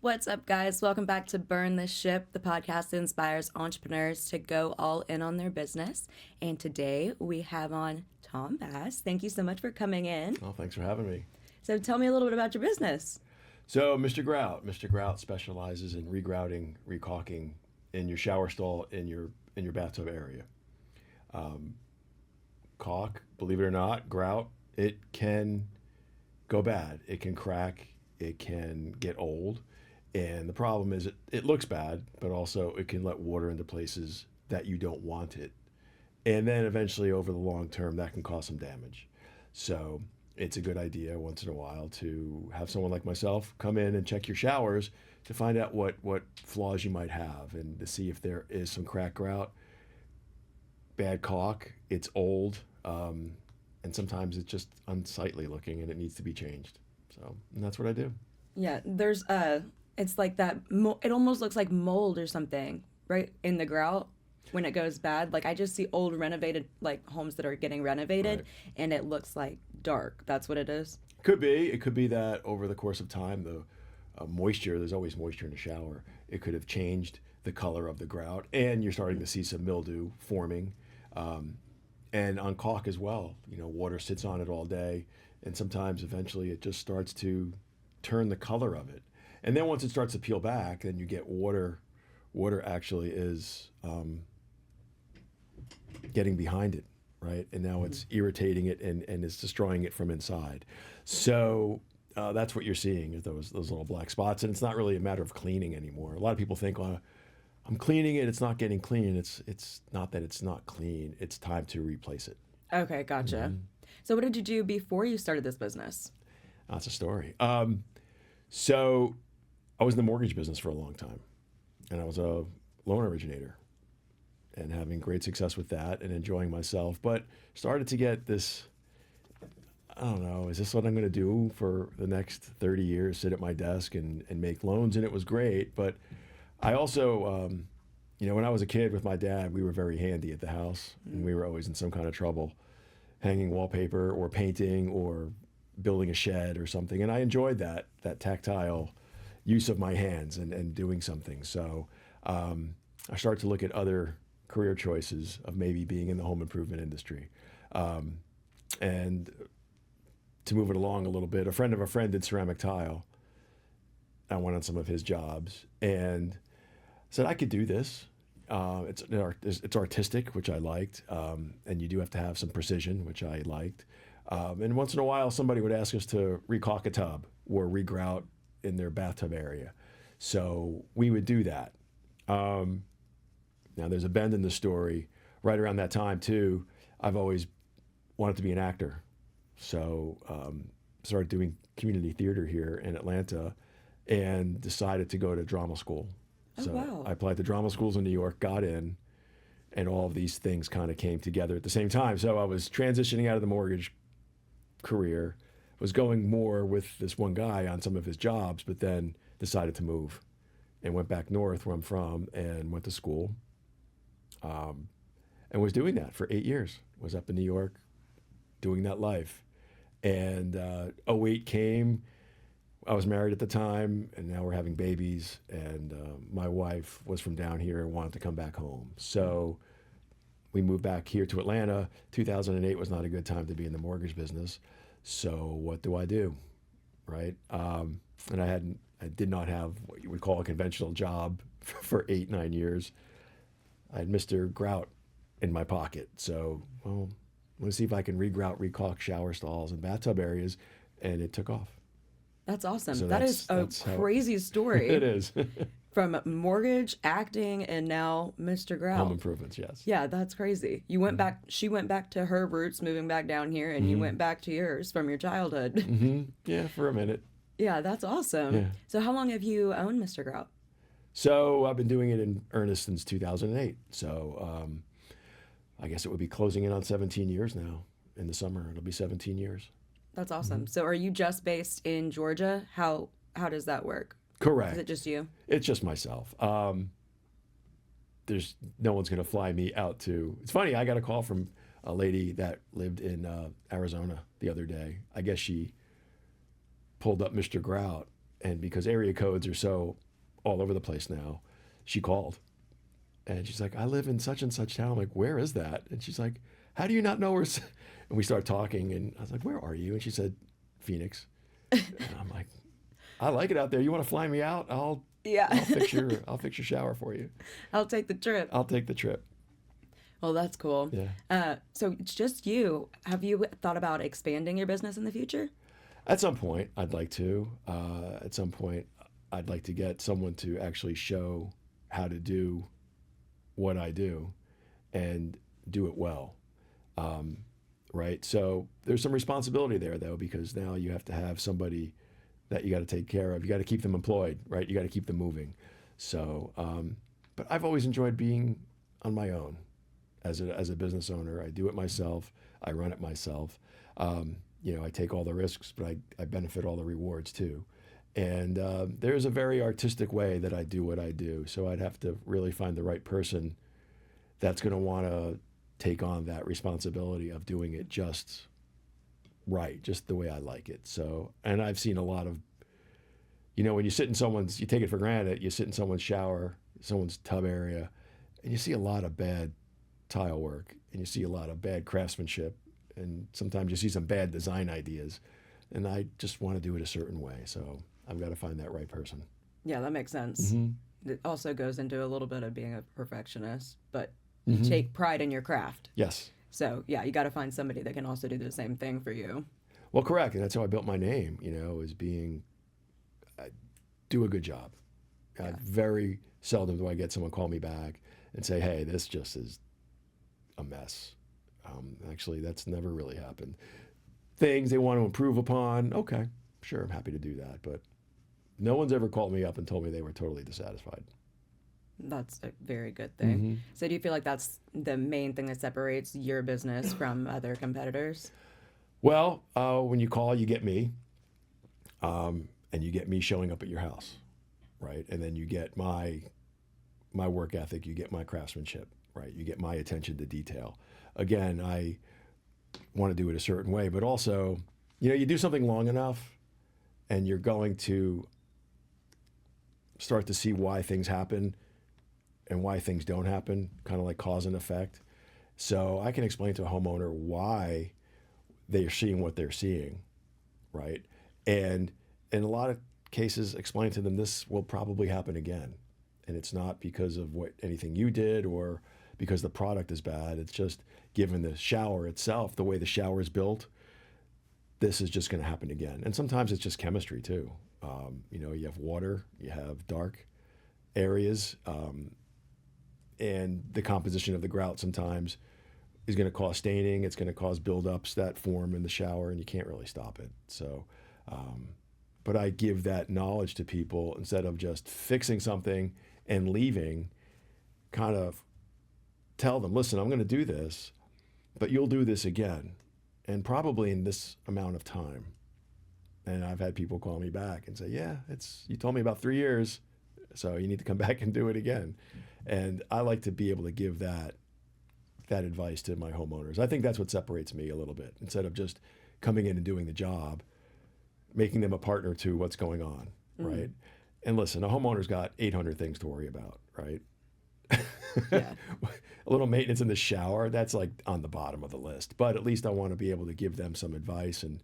What's up, guys? Welcome back to Burn the Ship, the podcast that inspires entrepreneurs to go all in on their business. And today we have on Tom Bass. Thank you so much for coming in. Oh, thanks for having me. So tell me a little bit about your business. So, Mr. Grout specializes in regrouting, recaulking in your shower stall in your bathtub area. Caulk, believe it or not, grout, it can go bad. It can crack. It can get old. And the problem is it looks bad, but also it can let water into places that you don't want it. And then eventually over the long term, that can cause some damage. So it's a good idea once in a while to have someone like myself come in and check your showers to find out what flaws you might have and to see if there is some crack grout, bad caulk, it's old, and sometimes it's just unsightly looking and it needs to be changed. So, and that's what I do. Yeah, there's it's like that, it almost looks like mold or something, right, in the grout when it goes bad. Like I just see old renovated, like homes that are getting renovated, Right. and it looks like dark. That's what it is. Could be. It could be that over the course of time, the moisture, there's always moisture in the shower. It could have changed the color of the grout, and you're starting to see some mildew forming. And on caulk as well, water sits on it all day, and sometimes eventually it just starts to turn the color of it. And then once it starts to peel back, then you get water. Water actually is getting behind it, right? And now it's irritating it and it's destroying it from inside. So that's what you're seeing is those little black spots. And it's not really a matter of cleaning anymore. A lot of people think, well, I'm cleaning it, it's not getting clean. It's not that it's not clean. It's time to replace it. Okay, gotcha. So what did you do before you started this business? That's a story. So I was in the mortgage business for a long time, and I was a loan originator and having great success with that and enjoying myself, but started to get this, I don't know, is this what I'm going to do for the next 30 years, sit at my desk and make loans? And it was great. But I also, when I was a kid with my dad, we were very handy at the house, and we were always in some kind of trouble, hanging wallpaper or painting or building a shed or something. And I enjoyed that tactile use of my hands and doing something. So I started to look at other career choices of maybe being in the home improvement industry. And to move it along a little bit, a friend of a friend did ceramic tile. I went on some of his jobs and said, I could do this. It's artistic, which I liked. And you do have to have some precision, which I liked. And once in a while, somebody would ask us to recaulk a tub or regrout in their bathtub area. So we would do that. Now, there's a bend in the story. Right around that time, too, I've always wanted to be an actor. So started doing community theater here in Atlanta and decided to go to drama school. Oh, So wow. I applied to drama schools in New York, got in, and all of these things kind of came together at the same time. So I was transitioning out of the mortgage career, was going more with this one guy on some of his jobs, but then decided to move and went back north where I'm from and went to school and was doing that for 8 years. Was up in New York doing that life. And 08 came. I was married at the time, and now we're having babies. And my wife was from down here and wanted to come back home. So we moved back here to Atlanta. 2008 was not a good time to be in the mortgage business. So what do I do, right? And I did not have what you would call a conventional job for 8-9 years. I had Mr. Grout in my pocket. So, well, let's see if I can regrout, recaulk shower stalls and bathtub areas, and it took off. That's awesome. So That is a that's how- crazy story. It is. From mortgage, acting, and now Mr. Grout. Home improvements, yes. Yeah, that's crazy. You went back, she went back to her roots, moving back down here, and you went back to yours from your childhood. Yeah, for a minute. Yeah, that's awesome. Yeah. So how long have you owned Mr. Grout? So I've been doing it in earnest since 2008. So I guess it would be closing in on 17 years now. In the summer, it'll be 17 years. That's awesome. So are you just based in Georgia? How does that work? Correct. Is it just you? It's just myself. There's no one's going to fly me out to. It's funny. I got a call from a lady that lived in Arizona the other day. I guess she pulled up Mr. Grout And because area codes are so all over the place now, she called. And she's like, I live in such and such town. I'm like, where is that? And she's like, how do you not know where? And we start talking. And I was like, where are you? And she said, Phoenix. And I'm like, I like it out there. You want to fly me out? I'll fix your shower for you. I'll take the trip. I'll take the trip. Well, that's cool. Yeah. So it's just you. Have you thought about expanding your business in the future? At some point, I'd like to. At some point, I'd like to get someone to actually show how to do what I do and do it well. Right? So there's some responsibility there, though, because now you have to have somebody that you got to take care of. You got to keep them employed, right? You got to keep them moving. So, but I've always enjoyed being on my own as a business owner. I do it myself. I run it myself. I take all the risks, but I benefit all the rewards too. And there's a very artistic way that I do what I do. So I'd have to really find the right person that's going to want to take on that responsibility of doing it just right, just the way I like it. So, and I've seen a lot of, when you you take it for granted, you sit in someone's shower, someone's tub area, and you see a lot of bad tile work, and you see a lot of bad craftsmanship, and sometimes you see some bad design ideas, and I just want to do it a certain way. So I've got to find that right person. Yeah, that makes sense. Mm-hmm. It also goes into a little bit of being a perfectionist, but Mm-hmm. you take pride in your craft. Yes. So yeah, you got to find somebody that can also do the same thing for you. Well, correct. And that's how I built my name, as being, do a good job. Yeah. Very seldom do I get someone call me back and say, hey, this just is a mess. Actually, that's never really happened. Things they want to improve upon, okay, sure, I'm happy to do that. But no one's ever called me up and told me they were totally dissatisfied. That's a very good thing. Mm-hmm. So do you feel like that's the main thing that separates your business from other competitors? Well, when you call, you get me, and you get me showing up at your house, right? And then you get my work ethic, you get my craftsmanship, right? You get my attention to detail. Again, I want to do it a certain way, but also, you do something long enough, and you're going to start to see why things happen and why things don't happen, kind of like cause and effect. So I can explain to a homeowner why they're seeing what they're seeing, right? And in a lot of cases, explain to them this will probably happen again. And it's not because of anything you did or because the product is bad. It's just given the shower itself, the way the shower is built, this is just going to happen again. And sometimes it's just chemistry too. You have water, you have dark areas, and the composition of the grout sometimes is going to cause staining. It's going to cause buildups that form in the shower, and you can't really stop it. So, but I give that knowledge to people instead of just fixing something and leaving, kind of tell them, listen, I'm going to do this, but you'll do this again, and probably in this amount of time. And I've had people call me back and say, yeah, you told me about 3 years, so you need to come back and do it again. And I like to be able to give that advice to my homeowners. I think that's what separates me a little bit. Instead of just coming in and doing the job, making them a partner to what's going on, right? And listen, a homeowner's got 800 things to worry about, right? Yeah. A little maintenance in the shower, that's like on the bottom of the list. But at least I want to be able to give them some advice and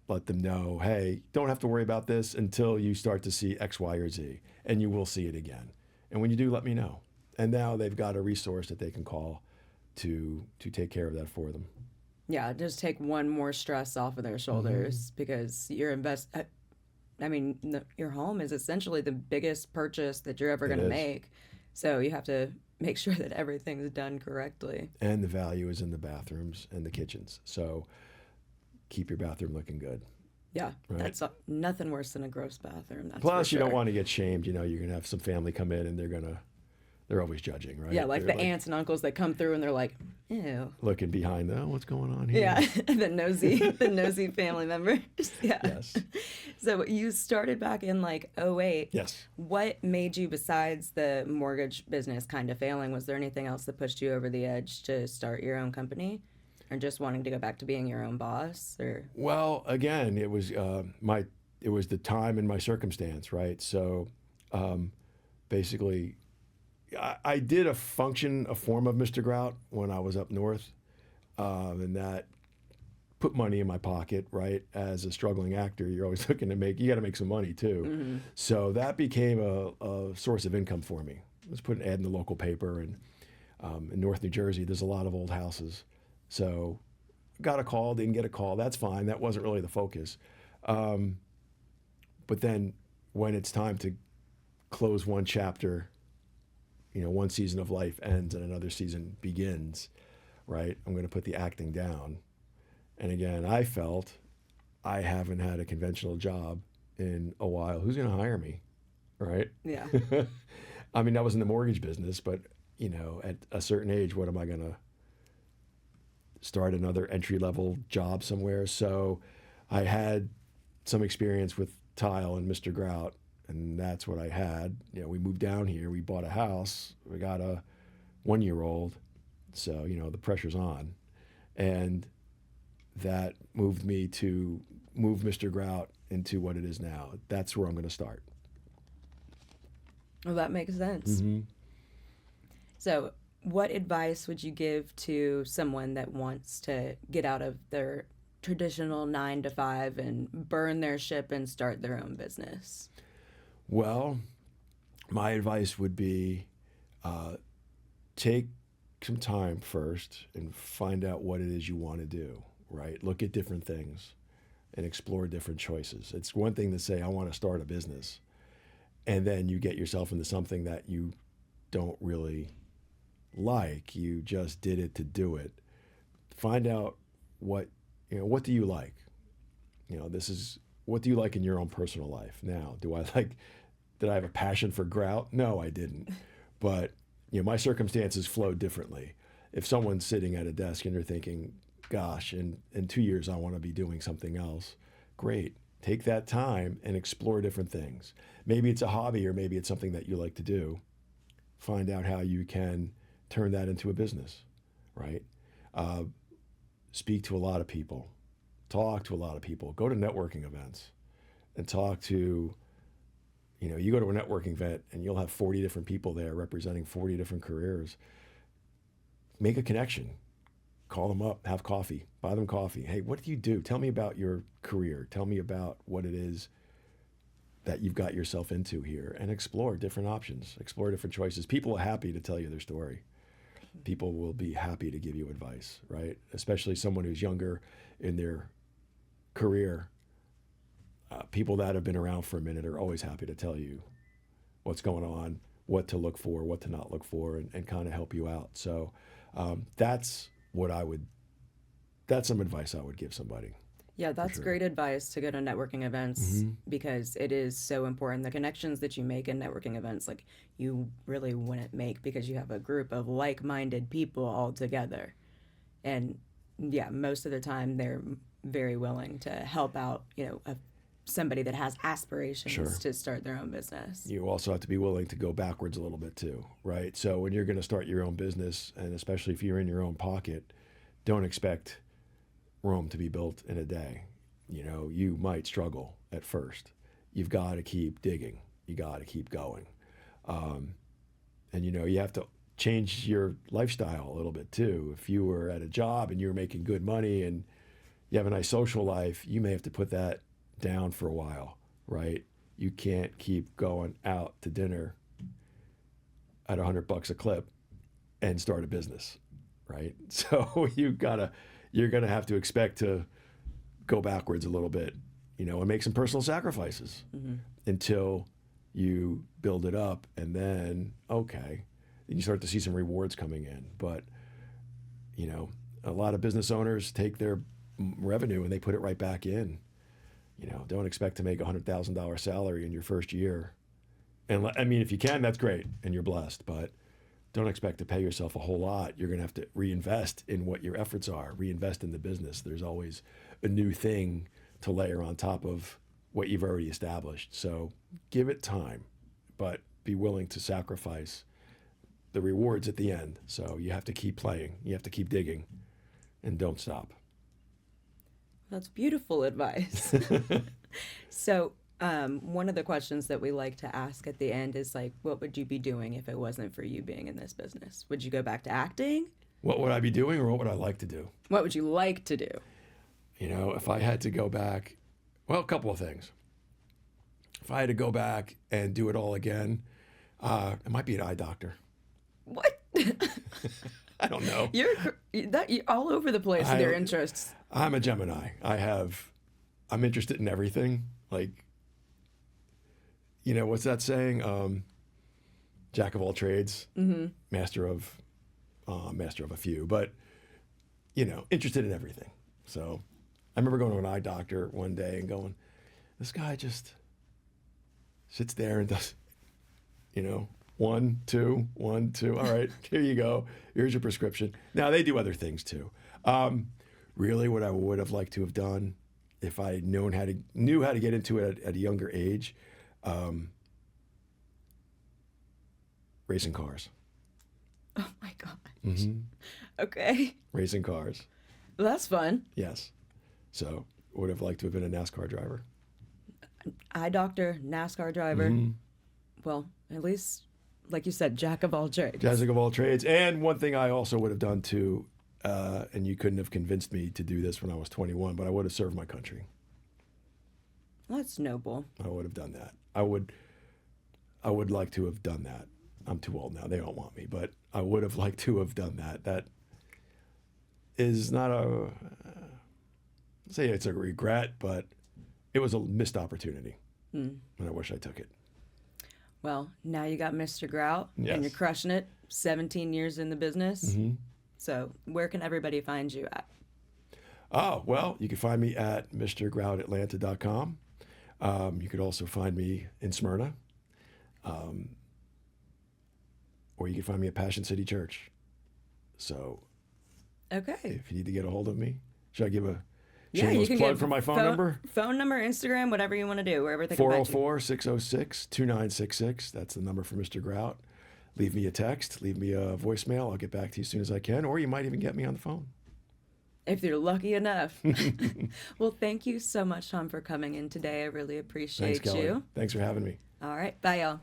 let them know, hey, don't have to worry about this until you start to see X, Y, or Z, and you will see it again. And when you do, let me know. And now they've got a resource that they can call to take care of that for them. Yeah, just take one more stress off of their shoulders because your home is essentially the biggest purchase that you're ever going to make. So you have to make sure that everything's done correctly. And the value is in the bathrooms and the kitchens. So keep your bathroom looking good. Yeah, right? That's nothing worse than a gross bathroom. That's Plus, for you sure. don't want to get shamed. You're going to have some family come in and they're always judging, right? Yeah, like they're the aunts and uncles that come through and they're like, ew. Looking behind them, what's going on here? Yeah, the nosy family members. Yeah. Yes. So you started back in like '08. Yes. What made you, besides the mortgage business kind of failing, was there anything else that pushed you over the edge to start your own company? Or just wanting to go back to being your own boss? Or Well, again, it was my it was the time and my circumstance, right? So basically, I did a form of Mr. Grout when I was up north, and that put money in my pocket, right? As a struggling actor, you're always looking to you got to make some money too. So that became a source of income for me. Let's put an ad in the local paper, and in North New Jersey, there's a lot of old houses. So got a call, didn't get a call. That's fine. That wasn't really the focus. But then when it's time to close one chapter, one season of life ends and another season begins, right? I'm going to put the acting down. And again, I felt I haven't had a conventional job in a while. Who's going to hire me, right? Yeah. I mean, that was in the mortgage business, but at a certain age, what am I going to start another entry-level job somewhere? So I had some experience with tile and Mr. Grout, and that's what I had. We moved down here, we bought a house, we got a 1-year-old, so the pressure's on, and that moved me to move Mr. Grout into what it is now. That's where I'm going to start. Well, that makes sense. Mm-hmm. So what advice would you give to someone that wants to get out of their traditional 9 to 5 and burn their ship and start their own business? Well, my advice would be take some time first and find out what it is you want to do, right? Look at different things and explore different choices. It's one thing to say, I want to start a business, and then you get yourself into something that you don't really like. You just did it to do it. Find out what do you like? What do you like in your own personal life? Now, did I have a passion for grout? No, I didn't. But, my circumstances flowed differently. If someone's sitting at a desk and they're thinking, gosh, in 2 years, I want to be doing something else, great. Take that time and explore different things. Maybe it's a hobby, or maybe it's something that you like to do. Find out how you can turn that into a business, right? Speak to a lot of people, talk to a lot of people, go to networking events and talk to, you go to a networking event and you'll have 40 different people there representing 40 different careers. Make a connection, call them up, have coffee, buy them coffee. Hey, what do you do? Tell me about your career. Tell me about what it is that you've got yourself into here, and explore different options, explore different choices. People are happy to tell you their story. People will be happy to give you advice, right? Especially someone who's younger in their career. People that have been around for a minute are always happy to tell you what's going on, what to look for, what to not look for, and kind of help you out. So that's some advice I would give somebody. Yeah, that's sure. great advice to go to networking events, because it is so important. The connections that you make in networking events, like, you really wouldn't make because you have a group of like-minded people all together. And yeah, most of the time they're very willing to help out, somebody that has aspirations to start their own business. You also have to be willing to go backwards a little bit too, right? So when you're going to start your own business, and especially if you're in your own pocket, don't expect Rome to be built in a day. You might struggle at first. You've got to keep digging. You got to keep going. And you have to change your lifestyle a little bit too. If you were at a job and you were making good money and you have a nice social life, you may have to put that down for a while, right? You can't keep going out to dinner at $100 a clip and start a business, right? So you're gonna have to expect to go backwards a little bit, and make some personal sacrifices until you build it up, and then then you start to see some rewards coming in. But a lot of business owners take their revenue and they put it right back in. Don't expect to make $100,000 salary in your first year. And I mean, if you can, that's great, and you're blessed, but don't expect to pay yourself a whole lot. You're going to have to reinvest in what your efforts are, reinvest in the business. There's always a new thing to layer on top of what you've already established. So give it time, but be willing to sacrifice the rewards at the end. So you have to keep playing, you have to keep digging, and don't stop. That's beautiful advice. So, one of the questions that we like to ask at the end is like, what would you be doing if it wasn't for you being in this business? Would you go back to acting? What would I be doing, or what would I like to do? What would you like to do? You know, if I had to go back, well, a couple of things. If I had to go back and do it all again, it might be an eye doctor. What? I don't know. You're all over the place with your interests. I'm a Gemini. I'm interested in everything. Like, you know, what's that saying? Jack of all trades, master of a few. But, you know, interested in everything. So I remember going to an eye doctor one day and going, this guy just sits there and does, you know, 1, 2, 1, 2. All right, here you go. Here's your prescription. Now they do other things too. Really, what I would have liked to have done if I knew how to get into it at a younger age, racing cars. Oh my gosh. Okay. Racing cars. Well, that's fun. Yes. So would have liked to have been a NASCAR driver. Eye doctor, NASCAR driver. Well, at least, like you said, jack of all trades. Jack of all trades. And one thing I also would have done too, and you couldn't have convinced me to do this when I was 21, but I would have served my country. That's noble. I would have done that. I would like to have done that. I'm too old now. They don't want me, but I would have liked to have done that. That is not say it's a regret, but it was a missed opportunity. And I wish I took it. Well, now you got Mr. Grout, Yes. and you're crushing it. 17 years in the business. So where can everybody find you at? Oh, well, you can find me at mrgroutatlanta.com. You could also find me in Smyrna. Or you can find me at Passion City Church. So Okay. if you need to get a hold of me, should I give a Yeah, you shameless can plug give for my phone number? Phone number, Instagram, whatever you want to do, wherever they can find you. 404-606-2966. That's the number for Mr. Grout. Leave me a text, leave me a voicemail. I'll get back to you as soon as I can, or you might even get me on the phone. If you're lucky enough. Well, thank you so much, Tom, for coming in today. I really appreciate Thanks, Kelly. you. Thanks for having me. All right. Bye, y'all.